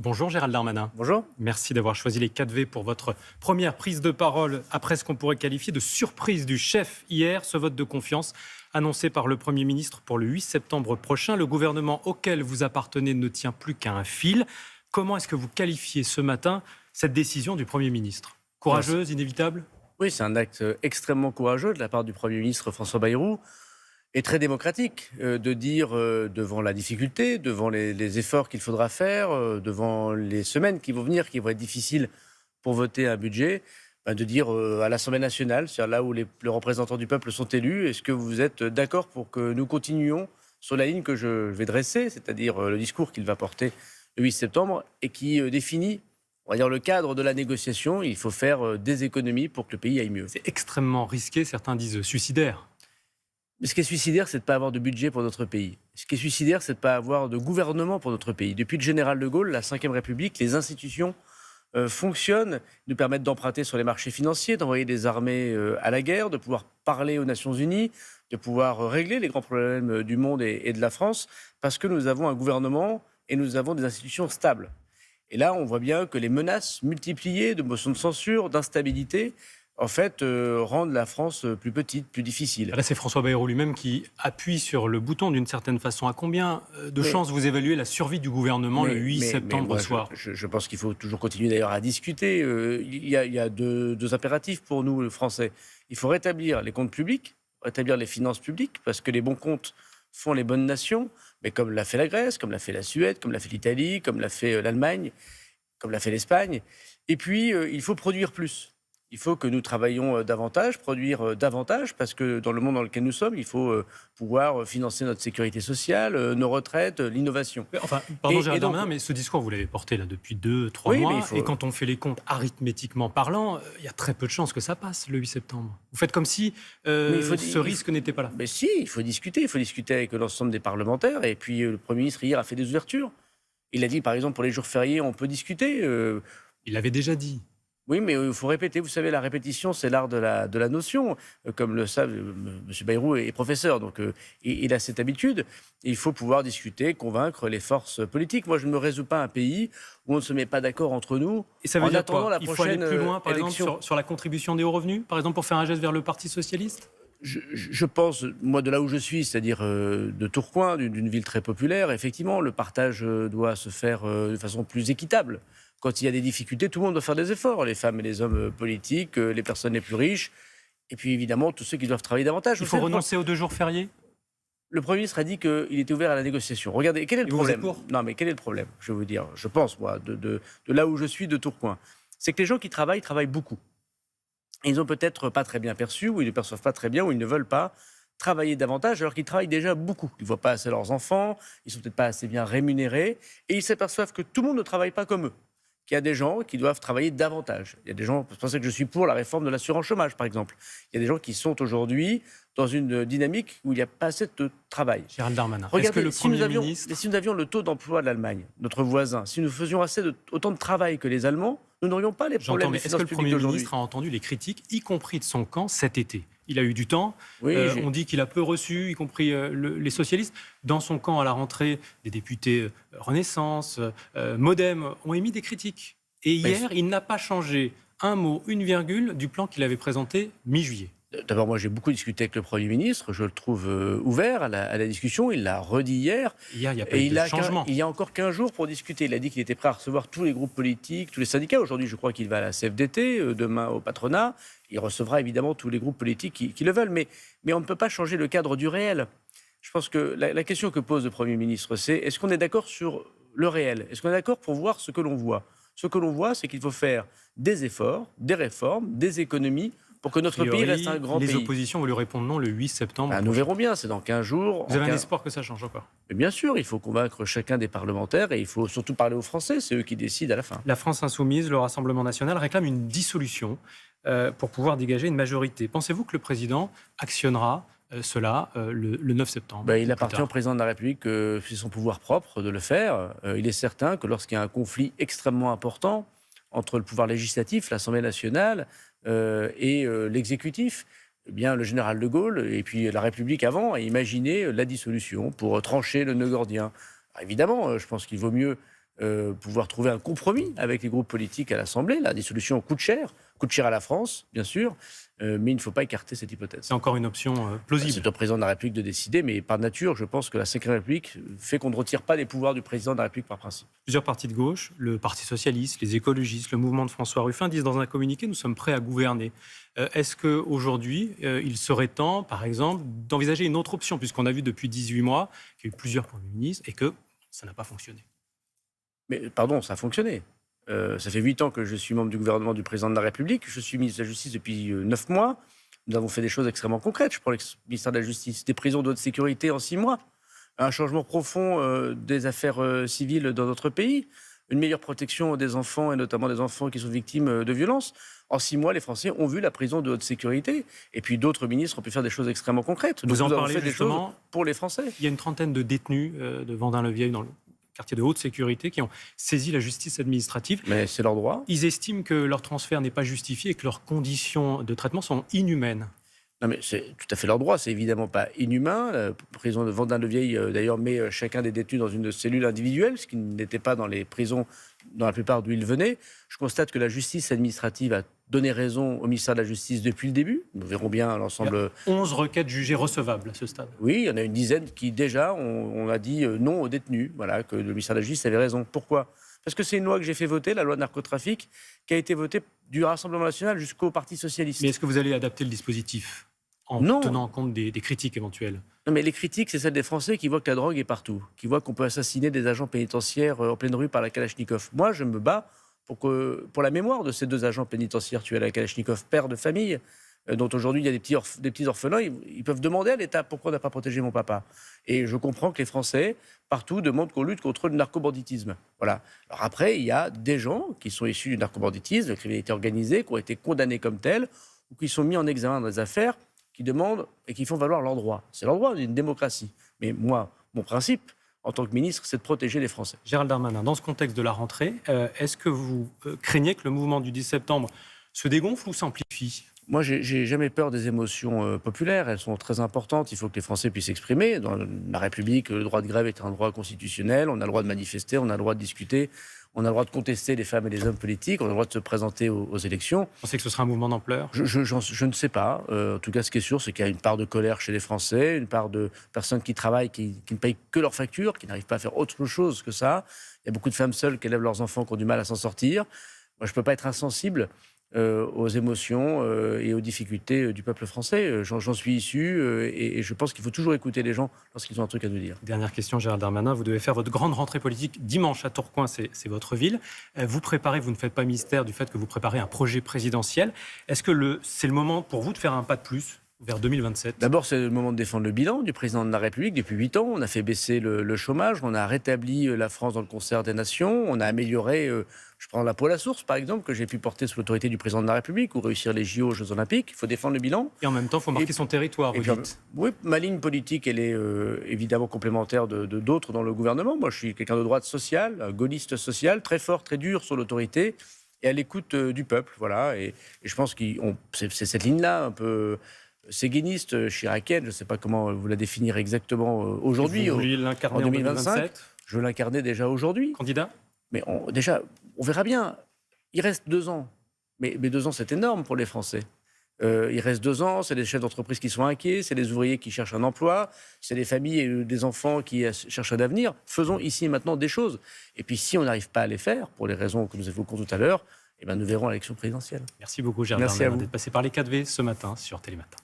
Bonjour Gérald Darmanin. Bonjour. Merci d'avoir choisi les 4V pour votre première prise de parole après ce qu'on pourrait qualifier de surprise du chef hier, ce vote de confiance annoncé par le Premier ministre pour le 8 septembre prochain. Le gouvernement auquel vous appartenez ne tient plus qu'à un fil. Comment est-ce que vous qualifiez ce matin cette décision du Premier ministre? Courageuse, inévitable? Oui, c'est un acte extrêmement courageux de la part du Premier ministre François Bayrou et très démocratique de dire devant la difficulté, devant les efforts qu'il faudra faire, devant les semaines qui vont venir, qui vont être difficiles pour voter un budget, de dire à l'Assemblée nationale, c'est-à-dire là où les représentants du peuple sont élus, est-ce que vous êtes d'accord pour que nous continuions sur la ligne que je vais dresser, c'est-à-dire le discours qu'il va porter le 8 septembre et qui définit, on va dire, le cadre de la négociation. Il faut faire des économies pour que le pays aille mieux. C'est extrêmement risqué, certains disent suicidaire. Mais ce qui est suicidaire, c'est de ne pas avoir de budget pour notre pays. Ce qui est suicidaire, c'est de ne pas avoir de gouvernement pour notre pays. Depuis le général de Gaulle, la Ve République, les institutions fonctionnent, nous permettent d'emprunter sur les marchés financiers, d'envoyer des armées à la guerre, de pouvoir parler aux Nations Unies, de pouvoir régler les grands problèmes du monde et de la France, parce que nous avons un gouvernement et nous avons des institutions stables. Et là, on voit bien que les menaces multipliées de motions de censure, d'instabilité, en fait, rendent la France plus petite, plus difficile. Là, c'est François Bayrou lui-même qui appuie sur le bouton d'une certaine façon. À combien de chances vous évaluez la survie du gouvernement le 8 septembre moi, soir? je pense qu'il faut toujours continuer d'ailleurs à discuter. Il y a deux impératifs pour nous, les Français. Il faut rétablir les comptes publics, rétablir les finances publiques, parce que les bons comptes font les bonnes nations, mais comme l'a fait la Grèce, comme l'a fait la Suède, comme l'a fait l'Italie, comme l'a fait l'Allemagne, comme l'a fait l'Espagne. Et puis, il faut produire plus. Il faut que nous travaillions davantage, produire davantage, parce que dans le monde dans lequel nous sommes, il faut pouvoir financer notre sécurité sociale, nos retraites, l'innovation. Enfin, pardon Gérald Darmanin, mais ce discours, vous l'avez porté là depuis 2-3 mois, et quand on fait les comptes arithmétiquement parlant, il y a très peu de chances que ça passe le 8 septembre. Vous faites comme si ce risque n'était pas là. Mais si, il faut discuter avec l'ensemble des parlementaires, et puis le Premier ministre hier a fait des ouvertures. Il a dit, par exemple, pour les jours fériés, on peut discuter. Il l'avait déjà dit. Oui, mais il faut répéter. Vous savez, la répétition, c'est l'art de la notion. Comme le savent, M. Bayrou est professeur, donc il a cette habitude. Il faut pouvoir discuter, convaincre les forces politiques. Moi, je ne me résous pas à un pays où on ne se met pas d'accord entre nous. Et ça veut dire quoi? Il faut aller plus loin, par exemple, sur la contribution des hauts revenus, par exemple, pour faire un geste vers le Parti socialiste? Je pense, moi, de là où je suis, c'est-à-dire de Tourcoing, d'une ville très populaire, effectivement, le partage doit se faire de façon plus équitable. Quand il y a des difficultés, tout le monde doit faire des efforts, les femmes et les hommes politiques, les personnes les plus riches, et puis évidemment tous ceux qui doivent travailler davantage. Il faut renoncer aux 2 jours fériés? Le Premier ministre a dit qu'il était ouvert à la négociation. Regardez, quel est le problème? Non, mais quel est le problème? Je vais vous dire, je pense, moi, de là où je suis, de Tourcoing, c'est que les gens qui travaillent beaucoup. Et ils ont peut-être pas très bien perçu, ou ils ne perçoivent pas très bien, ou ils ne veulent pas travailler davantage alors qu'ils travaillent déjà beaucoup. Ils ne voient pas assez leurs enfants, ils ne sont peut-être pas assez bien rémunérés, et ils s'aperçoivent que tout le monde ne travaille pas comme eux. Il y a des gens qui doivent travailler davantage. Il y a des gens, c'est pour ça que je suis pour la réforme de l'assurance chômage, par exemple. Il y a des gens qui sont aujourd'hui dans une dynamique où il n'y a pas assez de travail. Gérald Darmanin, regardez, est-ce que le Premier ministre... si nous avions le taux d'emploi de l'Allemagne, notre voisin, si nous faisions autant de travail que les Allemands, nous n'aurions pas les problèmes des finances publiques d'aujourd'hui. Est-ce que le Premier ministre a entendu les critiques, y compris de son camp, cet été? Il a eu du temps. Oui, on dit qu'il a peu reçu, y compris les socialistes. Dans son camp, à la rentrée, des députés Renaissance, Modem ont émis des critiques. Et hier, il n'a pas changé un mot, une virgule du plan qu'il avait présenté mi-juillet. D'abord, moi, j'ai beaucoup discuté avec le Premier ministre. Je le trouve ouvert à la discussion. Il l'a redit hier. Hier, il n'y a pas eu de changement. Il y a encore 15 jours pour discuter. Il a dit qu'il était prêt à recevoir tous les groupes politiques, tous les syndicats. Aujourd'hui, je crois qu'il va à la CFDT, demain au patronat. Il recevra évidemment tous les groupes politiques qui le veulent. Mais on ne peut pas changer le cadre du réel. Je pense que la question que pose le Premier ministre, c'est est-ce qu'on est d'accord sur le réel? Est-ce qu'on est d'accord pour voir ce que l'on voit? Ce que l'on voit, c'est qu'il faut faire des efforts, des réformes, des économies pour que notre pays reste un grand pays. Les oppositions vont lui répondre non le 8 septembre. Nous verrons bien, c'est dans 15 jours. Vous avez un espoir que ça change encore? Mais bien sûr, il faut convaincre chacun des parlementaires et il faut surtout parler aux Français, c'est eux qui décident à la fin. La France insoumise, le Rassemblement national réclame une dissolution pour pouvoir dégager une majorité. Pensez-vous que le président actionnera cela le 9 septembre? Il appartient au président de la République, c'est son pouvoir propre de le faire. Il est certain que lorsqu'il y a un conflit extrêmement important entre le pouvoir législatif, l'Assemblée nationale, et l'exécutif, eh bien, le général de Gaulle et puis la République avant a imaginé la dissolution pour trancher le nœud gordien. Alors, évidemment, je pense qu'il vaut mieux pouvoir trouver un compromis avec les groupes politiques à l'Assemblée. La dissolution coûte cher à la France, bien sûr, mais il ne faut pas écarter cette hypothèse. C'est encore une option plausible. C'est au président de la République de décider, mais par nature, je pense que la Ve République fait qu'on ne retire pas les pouvoirs du président de la République par principe. Plusieurs partis de gauche, le Parti socialiste, les écologistes, le mouvement de François Ruffin disent dans un communiqué « Nous sommes prêts à gouverner ». Est-ce qu'aujourd'hui, il serait temps, par exemple, d'envisager une autre option, puisqu'on a vu depuis 18 mois qu'il y a eu plusieurs premiers ministres et que ça n'a pas fonctionné? Mais pardon, ça a fonctionné. Ça fait 8 ans que je suis membre du gouvernement du président de la République. Je suis ministre de la Justice depuis 9 mois. Nous avons fait des choses extrêmement concrètes. Je prends le ministère de la Justice, des prisons de haute sécurité en 6 mois, un changement profond des affaires civiles dans notre pays, une meilleure protection des enfants et notamment des enfants qui sont victimes de violences. En 6 mois, les Français ont vu la prison de haute sécurité. Et puis d'autres ministres ont pu faire des choses extrêmement concrètes. Vous en nous avons parlez fait des choses justement pour les Français. Il y a une trentaine de détenus de Vendin-le-Vieil dans le quartier de haute sécurité qui ont saisi la justice administrative. Mais c'est leur droit. Ils estiment que leur transfert n'est pas justifié et que leurs conditions de traitement sont inhumaines. Non, mais c'est tout à fait leur droit. C'est évidemment pas inhumain. La prison de Vendin-le-Vieil, d'ailleurs, met chacun des détenus dans une cellule individuelle, ce qui n'était pas dans les prisons, dans la plupart d'où ils venaient. Je constate que la justice administrative a donné raison au ministère de la Justice depuis le début. Nous verrons bien l'ensemble. Il y a 11 requêtes jugées recevables à ce stade. Oui, il y en a une dizaine qui, déjà, on a dit non aux détenus. Voilà, que le ministère de la Justice avait raison. Pourquoi ? Parce que c'est une loi que j'ai fait voter, la loi de narcotrafic, qui a été votée du Rassemblement national jusqu'au Parti socialiste. Mais est-ce que vous allez adapter le dispositif en tenant compte des critiques éventuelles? Non, mais les critiques, c'est celles des Français qui voient que la drogue est partout, qui voient qu'on peut assassiner des agents pénitentiaires en pleine rue par la Kalachnikov. Moi, je me bats pour la mémoire de ces 2 agents pénitentiaires tués à la Kalachnikov, pères de famille, dont aujourd'hui il y a des petits orphelins. Ils peuvent demander à l'État pourquoi on n'a pas protégé mon papa. Et je comprends que les Français, partout, demandent qu'on lutte contre le narcobanditisme. Voilà. Alors après, il y a des gens qui sont issus du narcobanditisme, de la criminalité organisée, qui ont été condamnés comme tels, ou qui sont mis en examen dans des affaires, qui demandent et qui font valoir leurs droits. C'est leur droit d'une démocratie. Mais moi, mon principe, en tant que ministre, c'est de protéger les Français. Gérald Darmanin, dans ce contexte de la rentrée, est-ce que vous craignez que le mouvement du 10 septembre se dégonfle ou s'amplifie ? Moi, j'ai jamais peur des émotions populaires. Elles sont très importantes. Il faut que les Français puissent s'exprimer. Dans la République, le droit de grève est un droit constitutionnel. On a le droit de manifester, on a le droit de discuter, on a le droit de contester les femmes et les hommes politiques, on a le droit de se présenter aux élections. Vous pensez que ce sera un mouvement d'ampleur ? Je ne sais pas. En tout cas, ce qui est sûr, c'est qu'il y a une part de colère chez les Français, une part de personnes qui travaillent, qui ne payent que leurs factures, qui n'arrivent pas à faire autre chose que ça. Il y a beaucoup de femmes seules qui élèvent leurs enfants, qui ont du mal à s'en sortir. Moi, je ne peux pas être insensible aux émotions et aux difficultés du peuple français. J'en suis issu et je pense qu'il faut toujours écouter les gens lorsqu'ils ont un truc à nous dire. Dernière question, Gérald Darmanin. Vous devez faire votre grande rentrée politique dimanche à Tourcoing, c'est votre ville. Vous ne faites pas mystère du fait que vous préparez un projet présidentiel. Est-ce que c'est le moment pour vous de faire un pas de plus vers 2027 ? D'abord, c'est le moment de défendre le bilan du président de la République. Depuis 8 ans, on a fait baisser le chômage, on a rétabli la France dans le concert des nations, on a amélioré, je prends l'impôt à la source par exemple, que j'ai pu porter sous l'autorité du président de la République, ou réussir les JO aux Jeux Olympiques. Il faut défendre le bilan. Et en même temps, il faut marquer son territoire, vous dites. Oui, ma ligne politique, elle est évidemment complémentaire de d'autres dans le gouvernement. Moi, je suis quelqu'un de droite sociale, un gaulliste social, très fort, très dur sur l'autorité, et à l'écoute du peuple. Voilà. Et je pense que c'est cette ligne-là, un peu séguiniste, chiracienne, je ne sais pas comment vous la définir exactement aujourd'hui. Vous vouliez l'incarner en 2025 ? Je veux l'incarner déjà aujourd'hui. Candidat ? Mais on verra bien. Il reste 2 ans. Mais 2 ans, c'est énorme pour les Français. Il reste 2 ans, c'est des chefs d'entreprise qui sont inquiets, c'est des ouvriers qui cherchent un emploi, c'est des familles et des enfants qui cherchent un avenir. Faisons ici et maintenant des choses. Et puis si on n'arrive pas à les faire, pour les raisons que nous évoquons tout à l'heure, nous verrons à l'élection présidentielle. Merci beaucoup, Gérald Darmanin, d'être passé par les 4V ce matin sur Télématin.